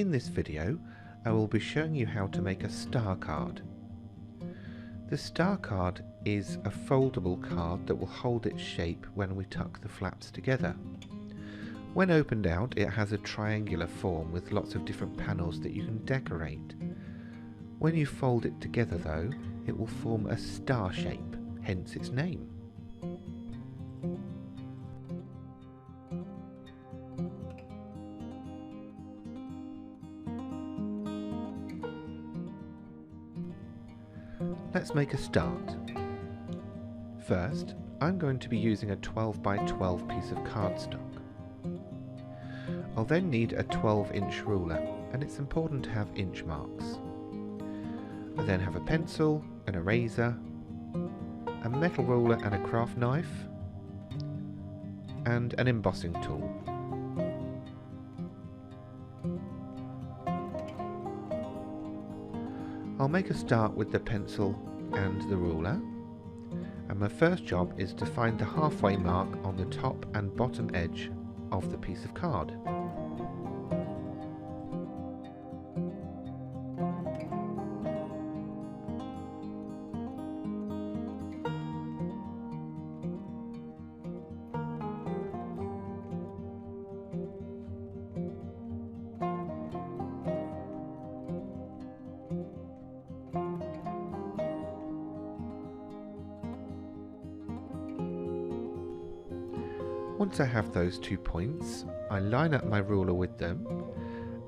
In this video, I will be showing you how to make a star card. The star card is a foldable card that will hold its shape when we tuck the flaps together. When opened out, it has a triangular form with lots of different panels that you can decorate. When you fold it together though, it will form a star shape, hence its name. Let's make a start. First, I'm going to be using a 12 by 12 piece of cardstock. I'll then need a 12-inch ruler, and it's important to have inch marks. I then have a pencil, an eraser, a metal ruler and a craft knife, and an embossing tool. I'll make a start with the pencil and the ruler, and my first job is to find the halfway mark on the top and bottom edge of the piece of card. Once I have those 2 points, I line up my ruler with them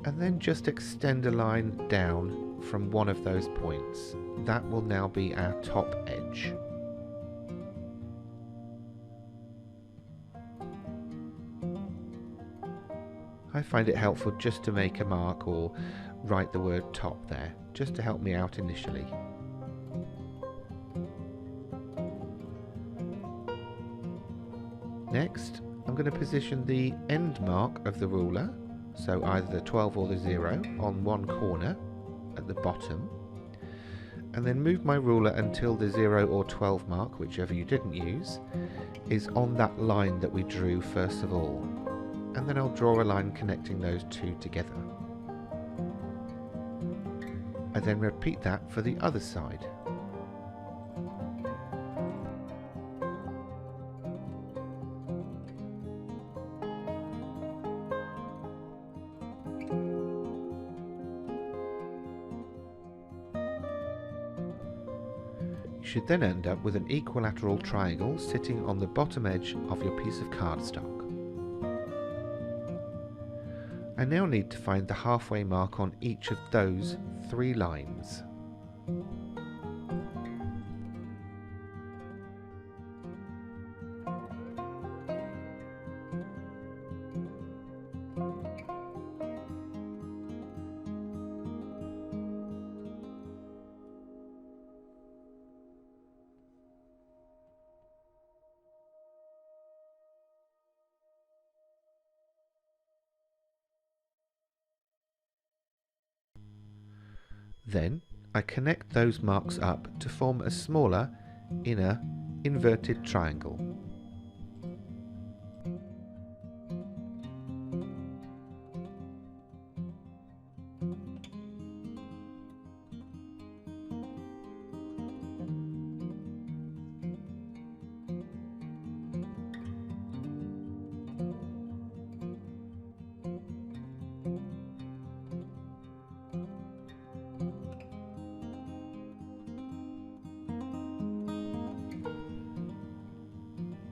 and then just extend a line down from one of those points. That will now be our top edge. I find it helpful just to make a mark or write the word top there, just to help me out initially. Next, I'm going to position the end mark of the ruler, so either the 12 or the 0, on one corner at the bottom, and then move my ruler until the 0 or 12 mark, whichever you didn't use, is on that line that we drew first of all, and then I'll draw a line connecting those two together. I then repeat that for the other side. You should then end up with an equilateral triangle sitting on the bottom edge of your piece of cardstock. I now need to find the halfway mark on each of those 3 lines. Then I connect those marks up to form a smaller inner inverted triangle.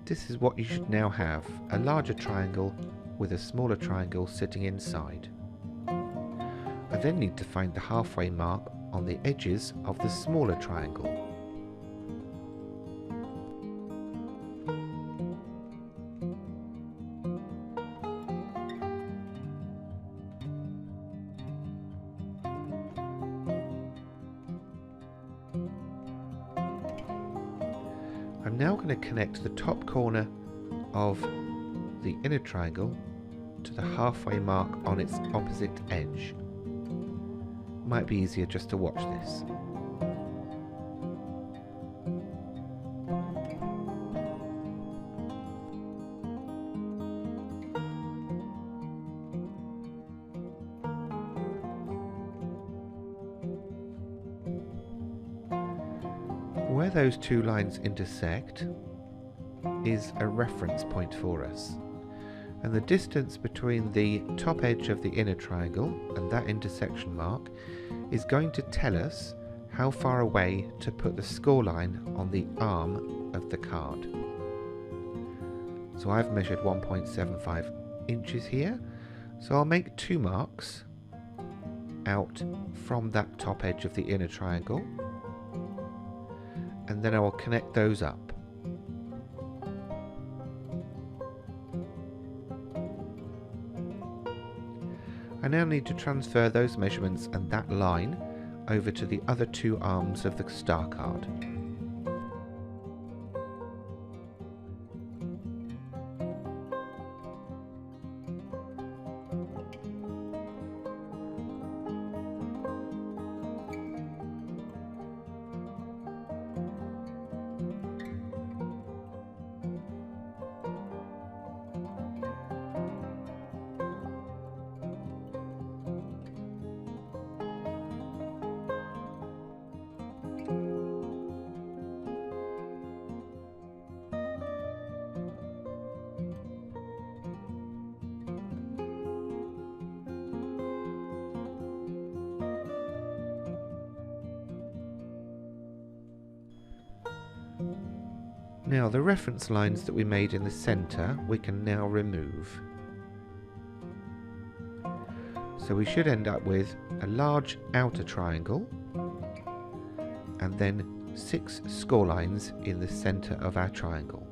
This is what you should now have, a larger triangle with a smaller triangle sitting inside. I then need to find the halfway mark on the edges of the smaller triangle. I'm now going to connect the top corner of the inner triangle to the halfway mark on its opposite edge. Might be easier just to watch this. where those two lines intersect is a reference point for us, and the distance between the top edge of the inner triangle and that intersection mark is going to tell us how far away to put the scoreline on the arm of the card. So I've measured 1.75 inches here, so I'll make 2 marks out from that top edge of the inner triangle, and then I will connect those up. I now need to transfer those measurements and that line over to the other 2 arms of the star card. Now the reference lines that we made in the centre we can now remove. So we should end up with a large outer triangle and then 6 score lines in the centre of our triangle.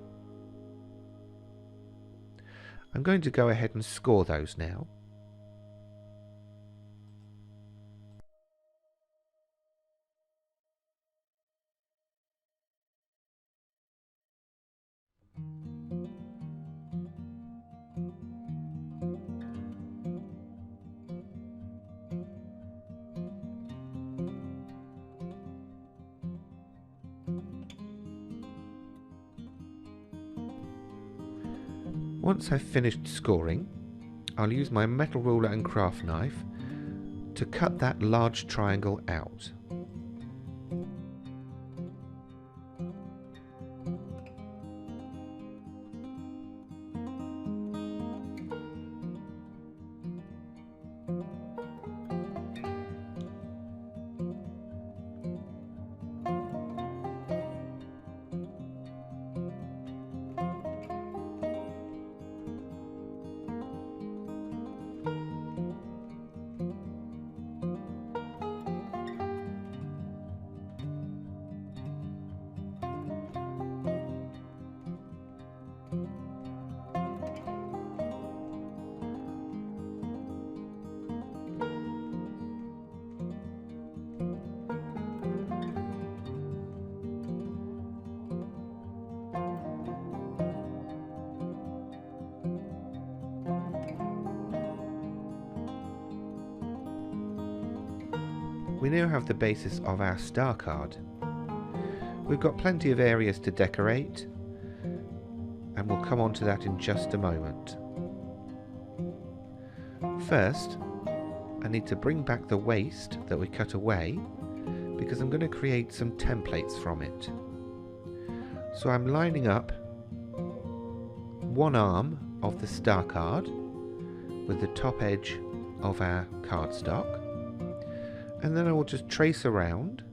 I'm going to go ahead and score those now. Once I've finished scoring, I'll use my metal ruler and craft knife to cut that large triangle out. We now have the basis of our star card. We've got plenty of areas to decorate, and we'll come on to that in just a moment. First, I need to bring back the waste that we cut away because I'm going to create some templates from it. So I'm lining up one arm of the star card with the top edge of our cardstock, and then I will just trace around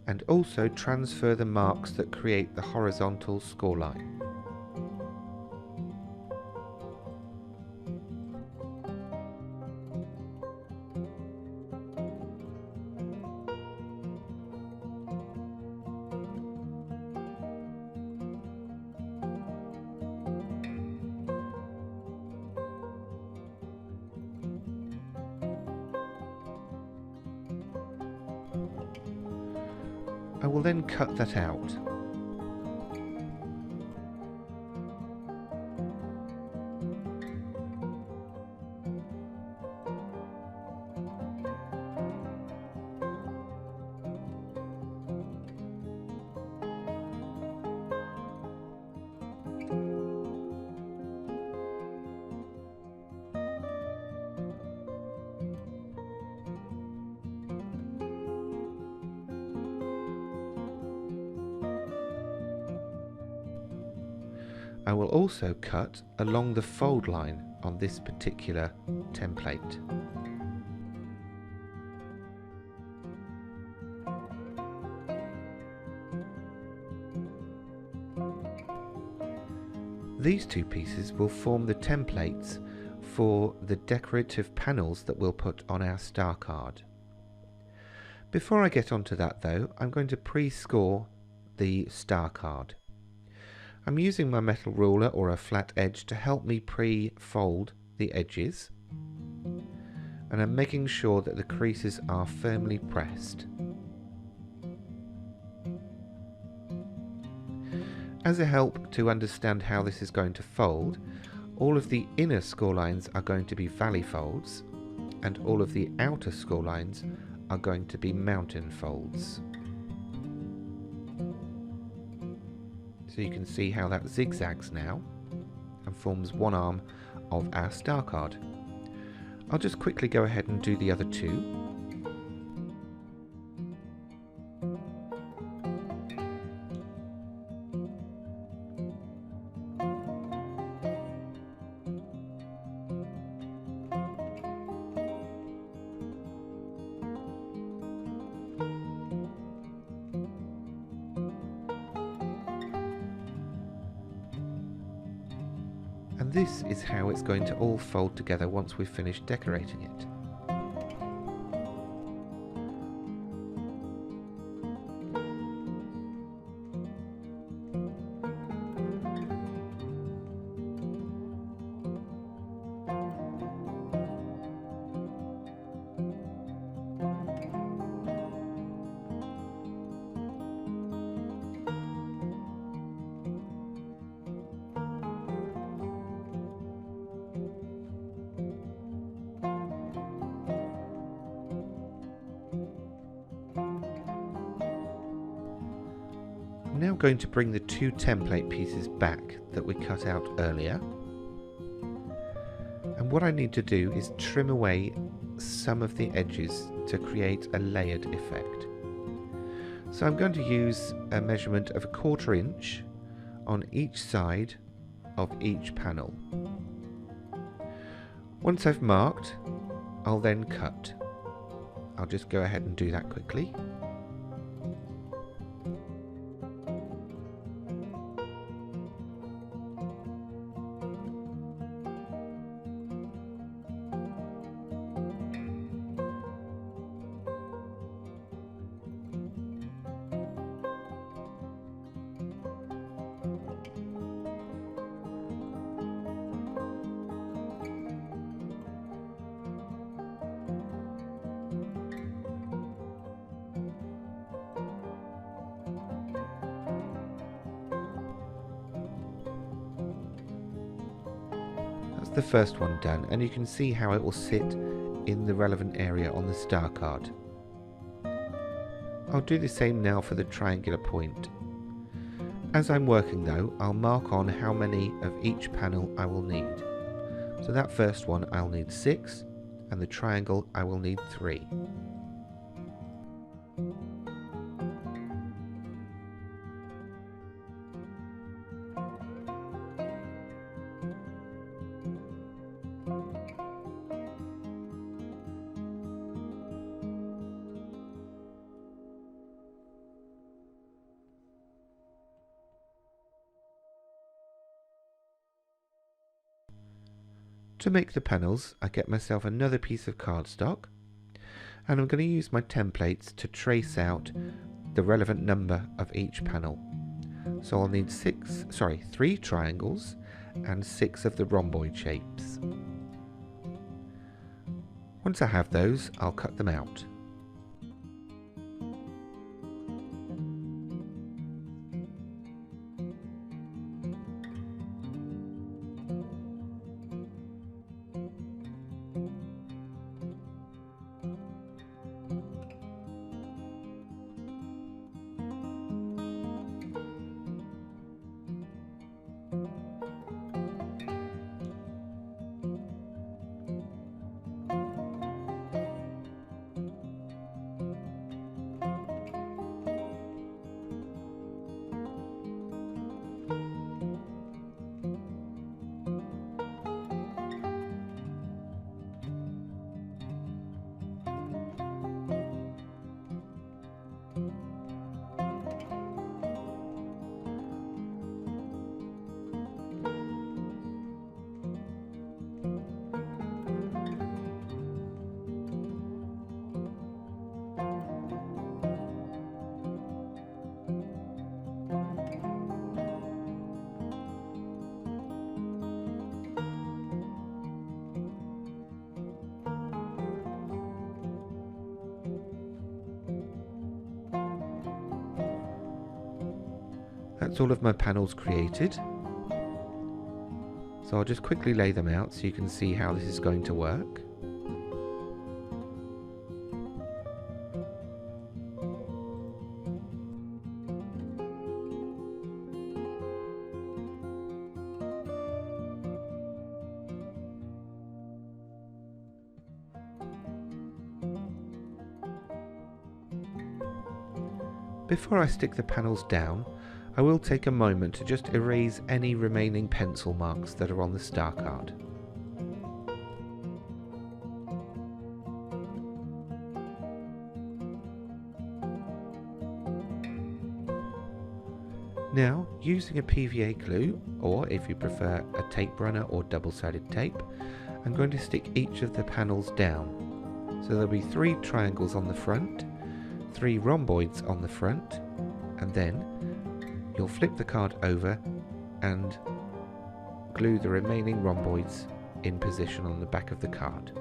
and also transfer the marks that create the horizontal score line. I will then cut that out. I will also cut along the fold line on this particular template. These two pieces will form the templates for the decorative panels that we'll put on our star card. Before I get onto that though, I'm going to pre-score the star card. I'm using my metal ruler or a flat edge to help me pre-fold the edges, and I'm making sure that the creases are firmly pressed. As a help to understand how this is going to fold, all of the inner score lines are going to be valley folds, and all of the outer score lines are going to be mountain folds. So you can see how that zigzags now and forms one arm of our star card. I'll just quickly go ahead and do the other two. And this is how it's going to all fold together once we've finished decorating it. I'm now going to bring the two template pieces back that we cut out earlier, and what I need to do is trim away some of the edges to create a layered effect. So I'm going to use a measurement of 1/4 inch on each side of each panel. Once I've marked, I'll then cut. I'll just go ahead and do that quickly. The first one done, and you can see how it will sit in the relevant area on the star card. I'll do the same now for the triangular point. As I'm working though, I'll mark on how many of each panel I will need. So that first one I'll need 6, and the triangle I will need 3. To make the panels, I get myself another piece of cardstock, and I'm going to use my templates to trace out the relevant number of each panel. So I'll need 3 triangles and 6 of the rhomboid shapes. Once I have those, I'll cut them out. that's all of my panels created. So I'll just quickly lay them out so you can see how this is going to work. Before I stick the panels down, I will take a moment to just erase any remaining pencil marks that are on the star card. Now, using a PVA glue, or if you prefer a tape runner or double-sided tape, I'm going to stick each of the panels down. So there'll be 3 triangles on the front, 3 rhomboids on the front, and then you'll flip the card over and glue the remaining rhomboids in position on the back of the card.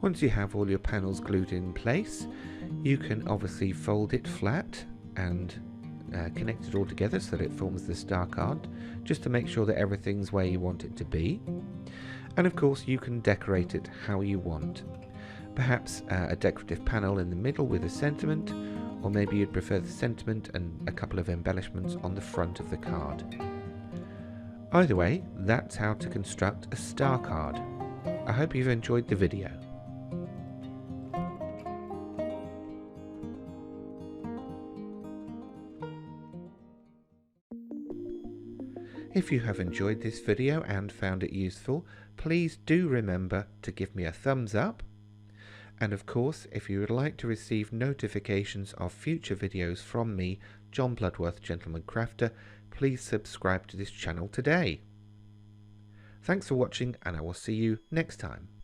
Once you have all your panels glued in place, you can obviously fold it flat and connect it all together so that it forms the star card, just to make sure that everything's where you want it to be. And of course you can decorate it how you want. Perhaps a decorative panel in the middle with a sentiment, or maybe you'd prefer the sentiment and a couple of embellishments on the front of the card. Either way, that's how to construct a star card. I hope you've enjoyed the video. If you have enjoyed this video and found it useful, please do remember to give me a thumbs up. And of course, if you would like to receive notifications of future videos from me, John Bloodworth, Gentleman Crafter, please subscribe to this channel today. Thanks for watching, and I will see you next time.